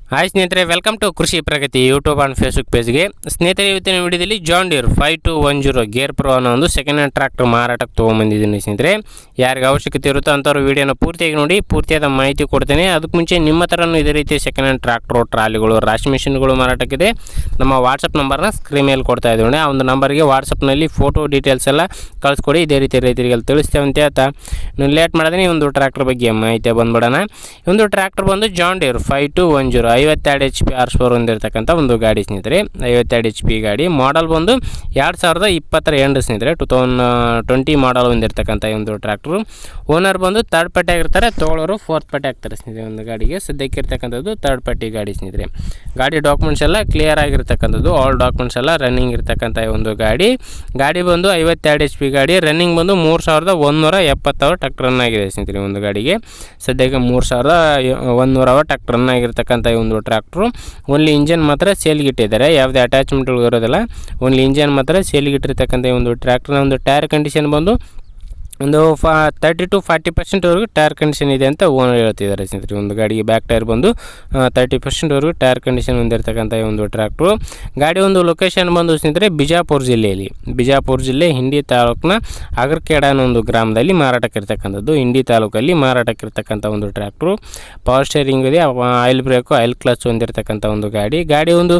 Hi ಸ್ನೇಹಿತರೆ, welcome to ಕೃಷಿ ಪ್ರಗತಿ YouTube and Facebook ಪೇಜ್ಗೆ. ಸ್ನೇಹಿತರೆ, ಇವತ್ತಿನ ವಿಡಿಯೋದಲ್ಲಿ ಜಾನ್ ಡೀರ್ 5210 ಗೇರ್ ಪ್ರೋ ಅನ್ನೋ ಒಂದು ಸೆಕೆಂಡ್ ಹ್ಯಾಂಡ್ ಟ್ರ್ಯಾಕ್ಟರ್ ಮಾರಾಟಕ್ಕೆ ತೊಗೊಂಬಂದಿದ್ದೀನಿ. ಸ್ನೇಹಿತರೆ, ಯಾರಿಗೆ ಅವಶ್ಯಕತೆ ಇರುತ್ತೋ ಅಂಥವ್ರು ವಿಡಿಯೋನ ಪೂರ್ತಿಯಾಗಿ ನೋಡಿ, ಪೂರ್ತಿಯಾದ ಮಾಹಿತಿ ಕೊಡ್ತೇನೆ. ಅದಕ್ಕೆ ಮುಂಚೆ ನಿಮ್ಮ ಥರನೂ ಇದೇ ರೀತಿ ಸೆಕೆಂಡ್ ಹ್ಯಾಂಡ್ ಟ್ರ್ಯಾಕ್ಟರ್, ಟ್ರಾಲಿಗಳು, ರಾಶಿ ಮಿಷಿನ್ಗಳು ಮಾರಾಟಕ್ಕಿದೆ. ನಮ್ಮ ವಾಟ್ಸಪ್ ನಂಬರ್ನ ಸ್ಕ್ರೀನ್ ಮೇಲೆ ಕೊಡ್ತಾ ಇದ್ದೀವಿ ನೋಡಿ. ಆ ಒಂದು ನಂಬರ್ಗೆ ವಾಟ್ಸಪ್ನಲ್ಲಿ ಫೋಟೋ ಡೀಟೇಲ್ಸ್ ಎಲ್ಲ ಕಳಿಸ್ಕೊಡಿ. ಇದೇ ರೀತಿ ರೈತರಿಗೆ ತಿಳಿಸ್ತೇವೆ ಅಂತ ಹೇಳ್ತಾ ನೀವು ಲೇಟ್ ಮಾಡಿದ್ರೆ ಈ ಒಂದು ಟ್ರ್ಯಾಕ್ಟರ್ ಬಗ್ಗೆ ಮಾಹಿತಿ ಬಂದ್ಬಿಡೋಣ. ಈ ಒಂದು ಟ್ರ್ಯಾಕ್ಟರ್ ಬಂದು John Deere 5210 52 HP horse power ಹೊಂದಿರತಕ್ಕಂಥ ಒಂದು ಗಾಡಿ ಸ್ನೇಹಿತರೆ. 52 HP ಗಾಡಿ. ಮಾಡಲ್ ಬಂದು 2020 ಎಂಡ್ ಸ್ನೇಹಿತರೆ. 2020 ಮಾಡಲ್ ಹೊಂದಿರತಕ್ಕಂಥ ಈ ಒಂದು ಟ್ರ್ಯಾಕ್ಟರು. ಓನರ್ ಬಂದು ಥರ್ಡ್ ಪಾರ್ಟಿ ಆಗಿರ್ತಾರೆ, ತೊಗೊಳೋರು ಫೋರ್ತ್ ಪಾರ್ಟಿ ಆಗ್ತಾರೆ ಸ್ನೇಹಿತರೆ. ಒಂದು ಗಾಡಿಗೆ ಸದ್ಯಕ್ಕೆ ಇರ್ತಕ್ಕಂಥದ್ದು ಥರ್ಡ್ ಪಾರ್ಟಿ ಗಾಡಿ ಸ್ನೇಹಿತರೆ. ಗಾಡಿ ಡಾಕ್ಯುಮೆಂಟ್ಸ್ ಎಲ್ಲ ಕ್ಲಿಯರ್ ಆಗಿರ್ತಕ್ಕಂಥದ್ದು, ಆಲ್ ಡಾಕ್ಯುಮೆಂಟ್ಸ್ ಎಲ್ಲ ರನ್ನಿಂಗ್ ಇರ್ತಕ್ಕಂಥ ಒಂದು ಗಾಡಿ. ಗಾಡಿ ಬಂದು 52 HP ಗಾಡಿ. ರನ್ನಿಂಗ್ ಬಂದು 3170 ಟಕ್ ರನ್ ಆಗಿದೆ ಸ್ನೇಹಿತರೆ. ಒಂದು ಗಾಡಿಗೆ ಸದ್ಯಕ್ಕೆ 3100 ಟಕ್ ರನ್ ಆಗಿರ್ತಕ್ಕಂಥ ಒಂದು ಟ್ರ್ಯಾಕ್ಟ್ರು. ಓನ್ಲಿ ಇಂಜನ್ ಮಾತ್ರ ಸೇಲ್ಗೆ ಇಟ್ಟಿದ್ದಾರೆ, ಯಾವುದೇ ಅಟ್ಯಾಚ್ಮೆಂಟ್ಗಳು ಇರೋದಿಲ್ಲ. ಓನ್ಲಿ ಇಂಜನ್ ಮಾತ್ರ ಸೇಲ್ಗೆ ಇಟ್ಟಿರ್ತಕ್ಕಂಥ ಒಂದು ಟ್ರ್ಯಾಕ್ಟರ್ನ ಒಂದು ಟೈರ್ ಕಂಡೀಷನ್ ಬಂದು ಒಂದು 30 to 40% ಟೈರ್ ಕಂಡೀಷನ್ ಇದೆ ಅಂತ ಓನರ್ ಹೇಳ್ತಿದ್ದಾರೆ ಸ್ನೇಹಿತರೆ. ಒಂದು ಗಾಡಿಗೆ ಬ್ಯಾಕ್ ಟೈರ್ ಬಂದು 30% ಟೈರ್ ಕಂಡೀಷನ್ ಹೊಂದಿರತಕ್ಕಂಥ ಒಂದು ಟ್ರ್ಯಾಕ್ಟ್ರು. ಗಾಡಿ ಒಂದು ಲೊಕೇಶನ್ ಬಂದು ಸ್ನೇಹಿತರೆ ಬಿಜಾಪುರ ಜಿಲ್ಲೆಯಲ್ಲಿ, ಬಿಜಾಪುರ ಜಿಲ್ಲೆ ಹಿಂಡಿ ತಾಲೂಕಿನ ಅಗರ್ಕೇಡ ಅನ್ನೋ ಒಂದು ಗ್ರಾಮದಲ್ಲಿ ಮಾರಾಟಕ್ಕಿರ್ತಕ್ಕಂಥದ್ದು. ಹಿಂಡಿ ತಾಲೂಕಲ್ಲಿ ಮಾರಾಟಕ್ಕಿರ್ತಕ್ಕಂಥ ಒಂದು ಟ್ರ್ಯಾಕ್ಟ್ರು. ಪವರ್ ಸ್ಟೇರಿಂಗ್ ಇದೆ, ಆಯಿಲ್ ಬ್ರೇಕು, ಆಯಿಲ್ ಕ್ಲಚ್ ಹೊಂದಿರತಕ್ಕಂಥ ಒಂದು ಗಾಡಿ. ಗಾಡಿ ಒಂದು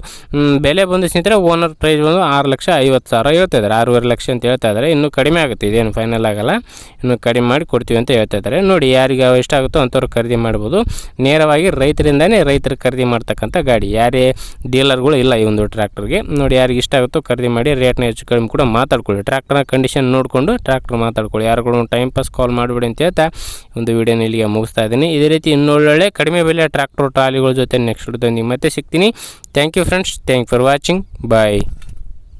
ಬೆಲೆ ಬಂದು ಸ್ನೇಹಿತರೆ ಓನರ್ ಪ್ರೈಸ್ ಬಂದು 6,50,000 ಹೇಳ್ತಾ ಇದ್ದಾರೆ. 6.5 ಲಕ್ಷ ಅಂತ ಹೇಳ್ತಾ ಇದ್ದಾರೆ. ಇನ್ನೂ ಕಡಿಮೆ ಆಗುತ್ತೆ, ಇದೇನು ಫೈನಲ್ ಆಗಲ್ಲ, ಇನ್ನು ಕಡಿಮೆ ಮಾಡಿ ಕೊಡ್ತೀವಿ ಅಂತ ಹೇಳ್ತಾ ಇದ್ದಾರೆ. ನೋಡಿ, ಯಾರಿಗೆ ಇಷ್ಟ ಆಗುತ್ತೋ ಅಂಥವ್ರು ಖರೀದಿ ಮಾಡ್ಬೋದು. ನೇರವಾಗಿ ರೈತರಿಂದನೇ ರೈತರು ಖರೀದಿ ಮಾಡ್ತಕ್ಕಂಥ ಗಾಡಿ. ಯಾರೇ ಡೀಲರ್ಗಳು ಇಲ್ಲ ಈ ಒಂದು ಟ್ರ್ಯಾಕ್ಟರ್ಗೆ. ನೋಡಿ, ಯಾರಿಗೆ ಇಷ್ಟ ಆಗುತ್ತೋ ಖರೀದಿ ಮಾಡಿ. ರೇಟ್ನ ಹೆಚ್ಚು ಕಡಿಮೆ ಕೂಡ ಮಾತಾಡ್ಕೊಳ್ಳಿ. ಟ್ರ್ಯಾಕ್ಟರ್ನ ಕಂಡೀಷನ್ ನೋಡಿಕೊಂಡು ಟ್ರ್ಯಾಕ್ಟರ್ ಮಾತಾಡ್ಕೊಳ್ಳಿ. ಯಾರುಗಳು ಟೈಮ್ ಪಾಸ್ ಕಾಲ್ ಮಾಡಿಬಿಡಿ ಅಂತ ಹೇಳ್ತಾ ಒಂದು ವಿಡಿಯೋನ ಇಲ್ಲಿಗೆ ಮುಗಿಸ್ತಾ ಇದ್ದೀನಿ. ಇದೇ ರೀತಿ ಇನ್ನೊಳ್ಳೆ ಕಡಿಮೆ ಬೆಲೆ ಟ್ರ್ಯಾಕ್ಟರ್ ಟ್ರಾಲಿಗಳ ಜೊತೆ ನೆಕ್ಸ್ಟ್ ವಿಡಿಯೋದಲ್ಲಿ ಮತ್ತೆ ಸಿಗ್ತೀನಿ. Thank you friends, thank for watching, bye.